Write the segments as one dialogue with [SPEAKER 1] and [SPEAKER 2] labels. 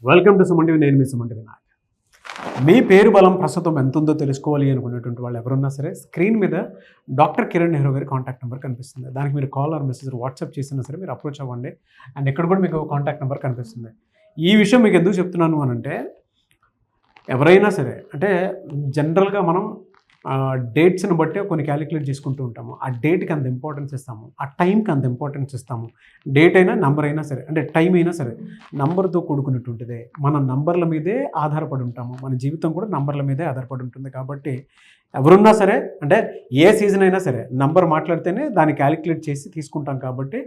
[SPEAKER 1] Welcome to సుమంటివి. నేను మీ సుమంటి వినాయక్. మీ పేరు బలం ప్రస్తుతం ఎంత ఉందో తెలుసుకోవాలి అనుకునేటువంటి వాళ్ళు ఎవరున్నా సరే స్క్రీన్ మీద డాక్టర్ కిరణ్ నెహ్రూ గారి కాంటాక్ట్ నెంబర్ కనిపిస్తుంది. దానికి మీరు కాల్ ఆర్ మెసేజ్ వాట్సాప్ చేసినా సరే మీరు అప్రోచ్ అవ్వండి. అండ్ ఇక్కడ కూడా మీకు కాంటాక్ట్ నెంబర్ కనిపిస్తుంది. ఈ విషయం మీకు ఎందుకు చెప్తున్నాను అని అంటే, ఎవరైనా సరే అంటే జనరల్గా మనం డేట్స్ని బట్టి కొన్ని క్యాలిక్యులేట్ చేసుకుంటూ ఉంటాము. ఆ డేట్కి అంత ఇంపార్టెన్స్ ఇస్తాము, ఆ టైంకి అంత ఇంపార్టెన్స్ ఇస్తాము. డేట్ అయినా నంబర్ అయినా సరే, అంటే టైం అయినా సరే నంబర్తో కూడుకున్నటువంటిదే. మనం నంబర్ల మీదే ఆధారపడి ఉంటాము. మన జీవితం కూడా నంబర్ల మీదే ఆధారపడి ఉంటుంది. కాబట్టి ఎవరున్నా సరే, అంటే ఏ సీజన్ అయినా సరే నంబర్ మాట్లాడితేనే దాన్ని క్యాలిక్యులేట్ చేసి తీసుకుంటాం. కాబట్టి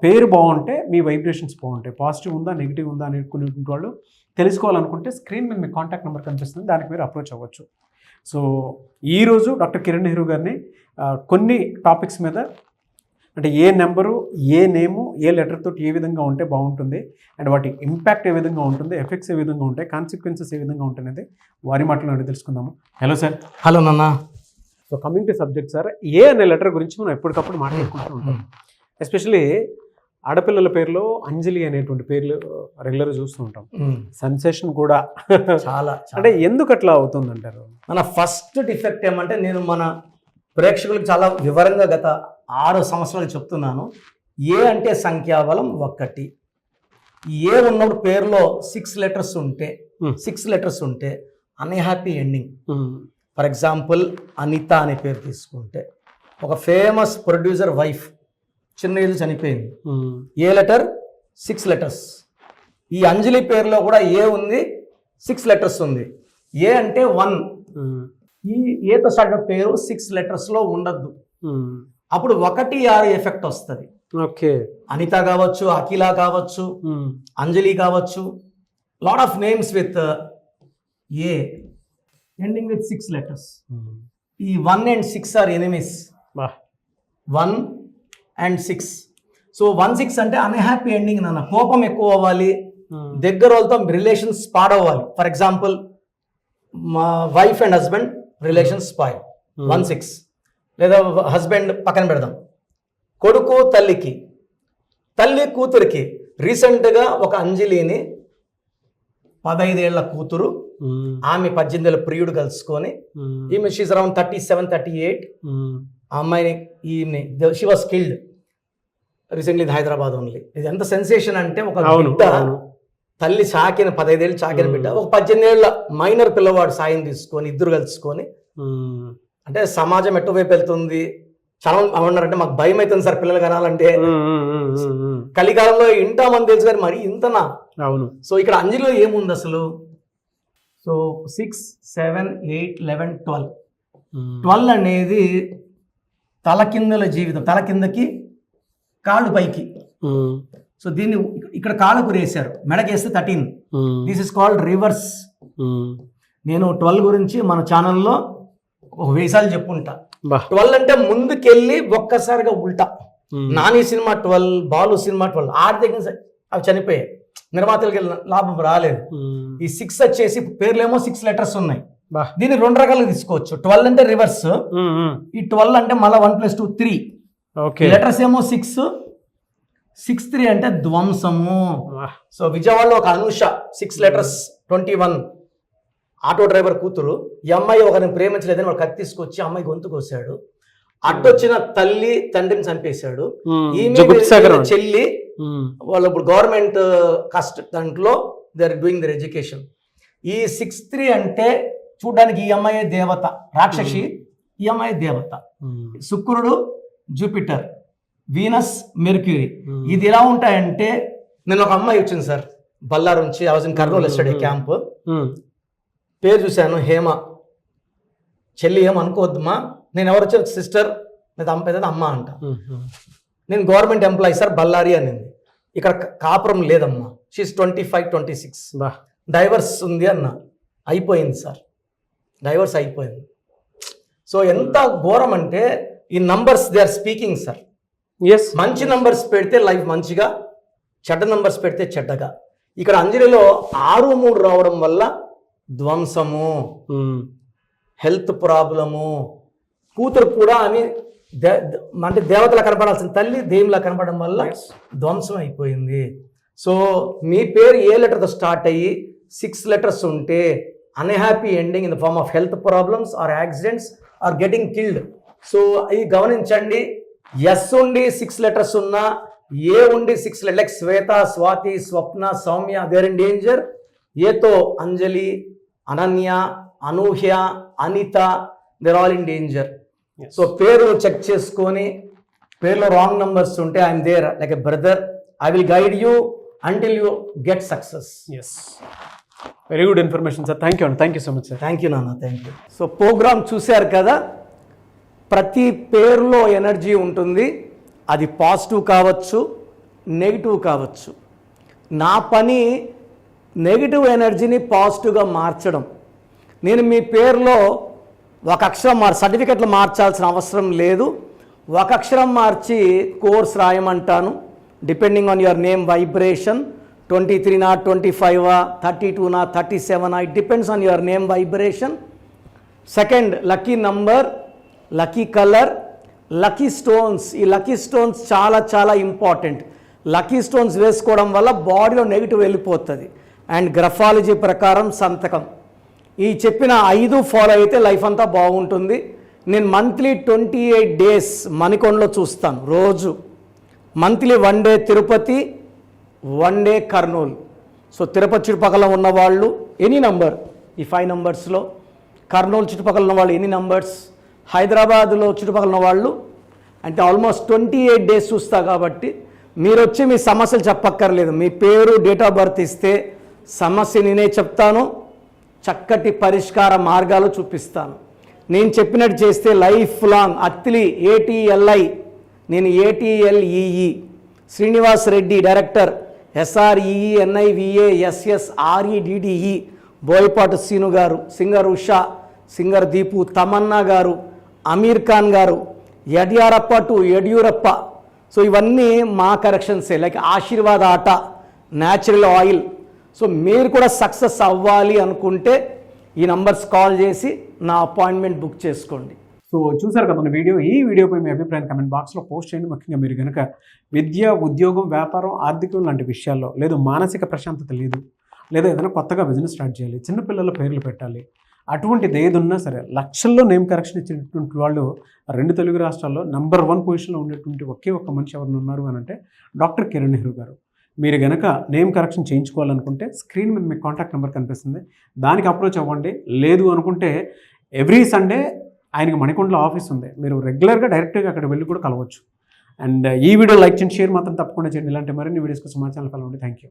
[SPEAKER 1] పేరు బాగుంటే మీ వైబ్రేషన్స్ బాగుంటాయి. పాజిటివ్ ఉందా నెగిటివ్ ఉందా అనుకునేటువంటి వాళ్ళు తెలుసుకోవాలనుకుంటే స్క్రీన్ మీద మీ కాంటాక్ట్ నెంబర్ కనిపిస్తుంది, దానికి మీరు అప్రోచ్ అవ్వచ్చు. సో ఈరోజు డాక్టర్ కిరణ్ నెహ్రూ గారిని కొన్ని టాపిక్స్ మీద, అంటే ఏ నెంబరు, ఏ నేము, ఏ లెటర్ తోటి ఏ విధంగా ఉంటే బాగుంటుంది, అండ్ వాటి ఇంపాక్ట్ ఏ విధంగా ఉంటుంది, ఎఫెక్ట్స్ ఏ విధంగా ఉంటాయి, కాన్సిక్వెన్సెస్ ఏ విధంగా ఉంటాయి అనేది వారి మాటలు తెలుసుకుందాము. Hello sir.
[SPEAKER 2] హలో నాన్న.
[SPEAKER 1] So coming to subject sir, A అనే లెటర్ గురించి మనం ఎప్పటికప్పుడు మాట్లాడుకుంటూ ఉంటాం. ఎస్పెషలీ ఆడపిల్లల పేర్లో అంజలి అనేటువంటి పేర్లు రెగ్యులర్గా చూస్తూ ఉంటాం. సెన్సేషన్ కూడా
[SPEAKER 2] చాలా
[SPEAKER 1] అంటే ఎందుకు అట్లా అవుతుందంటారు?
[SPEAKER 2] మన ఫస్ట్ డిఫెక్ట్ ఏమంటే, నేను మన ప్రేక్షకులకు చాలా వివరంగా గత 6 సంవత్సరాలు చెప్తున్నాను. ఏ అంటే సంఖ్యాబలం 1. ఏ ఉన్నప్పుడు పేరులో 6 లెటర్స్ ఉంటే unhappy ending. For example Anitha అనే పేరు తీసుకుంటే, ఒక ఫేమస్ ప్రొడ్యూసర్ వైఫ్ చిన్న ఏజ్ చనిపోయింది. ఏ లెటర్? 6 లెటర్స్. ఈ అంజలి పేరులో కూడా ఏ ఉంది, 6 లెటర్స్ ఉంది. ఏ అంటే 1. ఈ ఏతో స్టార్ట్ పేరు 6 లెటర్స్లో ఉండద్దు. అప్పుడు 1, 6 ఎఫెక్ట్ వస్తుంది.
[SPEAKER 1] ఓకే.
[SPEAKER 2] అనిత కావచ్చు, అఖిల కావచ్చు, అంజలి కావచ్చు, lot of names with A ending with 6 letters. ఈ 1 and 6 are enemies. 1 and 6. So 1, 6 అంటే అన్హ్యాపీ ఎండింగ్ నాన్న. కోపం ఎక్కువ అవ్వాలి, దగ్గర వాళ్ళతో రిలేషన్స్ పాడవ్వాలి. ఫర్ ఎగ్జాంపుల్ మా wife and husband relations spoil, 1, 6. లేదా హస్బెండ్ పక్కన పెడదాం, కొడుకు తల్లికి, తల్లి కూతురికి. రీసెంట్గా ఒక అంజలిని 15 ఏళ్ల కూతురు, ఆమె 18 ఏళ్ల ప్రియుడు కలుసుకొని, ఈమె షీస్ అరౌండ్ 37, 38. ఆ అమ్మాయిని, ఈమె she was killed recently in Hyderabad only. ఇది ఎంత సెన్సేషన్ అంటే, ఒక బిడ్డ తల్లి చాకిన 15 ఏళ్ళు చాకిన బిడ్డ, ఒక 18 ఏళ్ల మైనర్ పిల్లవాడు సాయం తీసుకొని ఇద్దరు కలుసుకొని, అంటే సమాజం ఎటువైపు వెళ్తుంది. చాలా ఏమన్నారంటే, మాకు భయం అవుతుంది సార్ పిల్లలు కనాలంటే. కలికాలంలో ఇంటామని తెలుసు కానీ మరి ఇంతనా?
[SPEAKER 1] అవును.
[SPEAKER 2] సో ఇక్కడ అంజలిలో ఏముంది అసలు? సో 6, 7, 8, 11, 12. 12 అనేది తలకిందుల జీవితం. తల కిందకి, కాళ్ళు పైకి. సో దీన్ని ఇక్కడ కాళ్ళకు వేసారు, మెడకేస్తే 13. This is called reverse. నేను 12 గురించి మన ఛానల్లో ఒక 1000 సార్లు చెప్పుంటా. 12 అంటే ముందుకెళ్ళి ఒక్కసారిగా ఉల్టా. Nani cinema 12, Balu cinema 12. ఆర్థిక అవి చనిపోయాయి, నిర్మాతలకి లాభం రాలేదు. ఈ 6 వచ్చేసి పేర్లేమో 6 లెటర్స్ ఉన్నాయి. దీన్ని 2 రకాలుగా తీసుకోవచ్చు. 12 అంటే రివర్స్, ఈ 12 అంటే మళ్ళీ 1 + 2 3. లెటర్స్ ఏమో 6, 6, 3 అంటే ధ్వంసము. సో విజయవాడలో ఒక అనుష 6 లెటర్స్ 21, ఆటో డ్రైవర్ కూతురు. ఈ అమ్మాయి ఒకరిని ప్రేమించలేదని వాడు కత్తి తీసుకొచ్చి అమ్మాయి గొంతు కోసాడు. అడ్డొచ్చిన తల్లి తండ్రిని చంపేశాడు. చెల్లి వాళ్ళు ఇప్పుడు గవర్నమెంట్ కస్ట్ దాంట్లో they are doing their education. ఈ 6, 3 అంటే చూడడానికి ఈ అమ్మాయి దేవత, రాక్షసి. ఈ అమ్మాయి దేవత. శుక్రుడు జూపిటర్, వీనస్ మెర్క్యూరీ. ఇది ఎలా ఉంటాయంటే, నేను ఒక అమ్మాయి వచ్చింది సార్ బల్లారు నుంచి, I was in Kurnool yesterday camp. పేరు చూశాను, హేమ. చెల్లి ఏమనుకోవద్దమ్మా, నేను ఎవరు వచ్చారు సిస్టర్, లేదా పెద్దది అమ్మ అంట. నేను గవర్నమెంట్ ఎంప్లాయీ సార్ బల్లారి అనింది. ఇక్కడ కాపురం లేదమ్మా, షీస్ 25, 26. డైవర్స్ ఉంది అన్న. అయిపోయింది సార్, డైవర్స్ అయిపోయింది. సో ఎంత ఘోరం అంటే, ఈ numbers they are speaking sir. మంచి నంబర్స్ పెడితే లైఫ్ మంచిగా, చెడ్డ నంబర్స్ పెడితే చెడ్డగా. ఇక్కడ అంజలిలో 6, 3 రావడం వల్ల ధ్వంసము, హెల్త్ ప్రాబ్లము. కూతురు కూడా ఆమె అంటే దేవతలా కనపడాల్సిన తల్లి దేవులా కనపడడం వల్ల ధ్వంసం అయిపోయింది. సో మీ పేరు ఏ లెటర్తో స్టార్ట్ అయ్యి 6 లెటర్స్ ఉంటే unhappy ending in the form of health problems or accidents or getting killed. So ఇవి గమనించండి. ఎస్ ఉండి 6 లెటర్స్ ఉన్నా, ఏ ఉండి 6 like Swetha, Swathi, Swapna, Soumya, they're in danger. ఏతో Anjali, Ananya, Anuhya, Anitha, they're all in danger. So పేరు చెక్ చేసుకొని పేరులో రాంగ్ నంబర్స్ ఉంటే I'm there like a brother. I will guide you until you get success.
[SPEAKER 1] Yes, very good information sir. Thank you so much sir.
[SPEAKER 2] Thank you నాన్న, thank you. So program చూశారు కదా, ప్రతి పేరులో energy ఉంటుంది. అది positive కావచ్చు, negative కావచ్చు. నా పని నెగిటివ్ ఎనర్జీని పాజిటివ్గా మార్చడం. నేను మీ పేరులో ఒక అక్షరం సర్టిఫికెట్లు మార్చాల్సిన అవసరం లేదు. ఒక అక్షరం మార్చి కోర్స్ రాయమంటాను. Depending on your name vibration 23 25 32 37 it depends on your name vibration. Second, lucky number, lucky colour, lucky stones. ఈ లక్కీ స్టోన్స్ చాలా చాలా ఇంపార్టెంట్. లక్కీ స్టోన్స్ వేసుకోవడం వల్ల బాడీలో నెగిటివ్ వెళ్ళిపోతుంది. అండ్ గ్రఫాలజీ ప్రకారం సంతకం. ఈ చెప్పిన 5 ఫాలో అయితే లైఫ్ అంతా బాగుంటుంది. నేను మంత్లీ 28 డేస్ మణికొండలో చూస్తాను రోజు. Monthly 1 day Tirupati, 1 day Kurnool. So Tirupati చుట్టుపక్కల ఉన్నవాళ్ళు ఎనీ నంబర్, ఈ 5 నంబర్స్లో, కర్నూలు చుట్టుపక్కల ఉన్న వాళ్ళు ఎనీ నంబర్స్, హైదరాబాద్లో చుట్టుపక్కల ఉన్న వాళ్ళు అంటే ఆల్మోస్ట్ 28 డేస్ చూస్తా. కాబట్టి మీరు వచ్చి మీ సమస్యలు చెప్పక్కర్లేదు. మీ పేరు, డేట్ ఆఫ్ బర్త్ ఇస్తే సమస్య నేనే చెప్తాను, చక్కటి పరిష్కార మార్గాలు చూపిస్తాను. నేను చెప్పినట్టు చేస్తే లైఫ్ లాంగ్. అత్తిలి ATLI, నేను ATLEE, Srinivas Reddy director, SREENIVASSREDDE, Boyapati Seenu garu, singer Usha, singer Deepu, Tamannaah garu, Aamir Khan గారు, యడ్యూరప్ప. సో ఇవన్నీ మా కరెక్షన్సే. లైక్ ఆశీర్వాద్ ఆట, న్యాచురల్ ఆయిల్. సో మీరు కూడా సక్సెస్ అవ్వాలి అనుకుంటే ఈ నంబర్స్ కాల్ చేసి నా అపాయింట్మెంట్ బుక్ చేసుకోండి.
[SPEAKER 1] సో చూసారు కదా వీడియో. ఈ వీడియోపై మీ అభిప్రాయం కమెంట్ బాక్స్లో పోస్ట్ చేయండి. ముఖ్యంగా మీరు కనుక విద్య, ఉద్యోగం, వ్యాపారం, ఆర్థికం లాంటి విషయాల్లో, లేదు మానసిక ప్రశాంతత లేదు, లేదా ఏదైనా కొత్తగా బిజినెస్ స్టార్ట్ చేయాలి, చిన్నపిల్లల పేర్లు పెట్టాలి, అటువంటిది ఏది ఉన్నా సరే లక్షల్లో నేమ్ కరెక్షన్ ఇచ్చినటువంటి వాళ్ళు 2 తెలుగు రాష్ట్రాల్లో నంబర్ 1 పొజిషన్లో ఉండేటువంటి ఒకే ఒక్క మనిషి ఎవరు ఉన్నారు అని అంటే డాక్టర్ కిరణ్ నెహ్రూ గారు. మీరు కనుక నేమ్ కరెక్షన్ చేయించుకోవాలనుకుంటే స్క్రీన్ మీద మీకు కాంటాక్ట్ నెంబర్ కనిపిస్తుంది, దానికి అప్రోచ్ అవ్వండి. లేదు అనుకుంటే ఎవ్రీ సండే ఆయనకి మణికొండలో ఆఫీస్ ఉంది, మీరు రెగ్యులర్గా డైరెక్ట్గా అక్కడ వెళ్ళి కూడా కలవచ్చు. అండ్ ఈ వీడియో లైక్ చేయండి, షేర్ మాత్రం తప్పకుండా చేయండి. ఇలాంటి మరిన్ని వీడియోస్ కోసం మా ఛానల్ ఫాలో అవ్వండి. Thank you.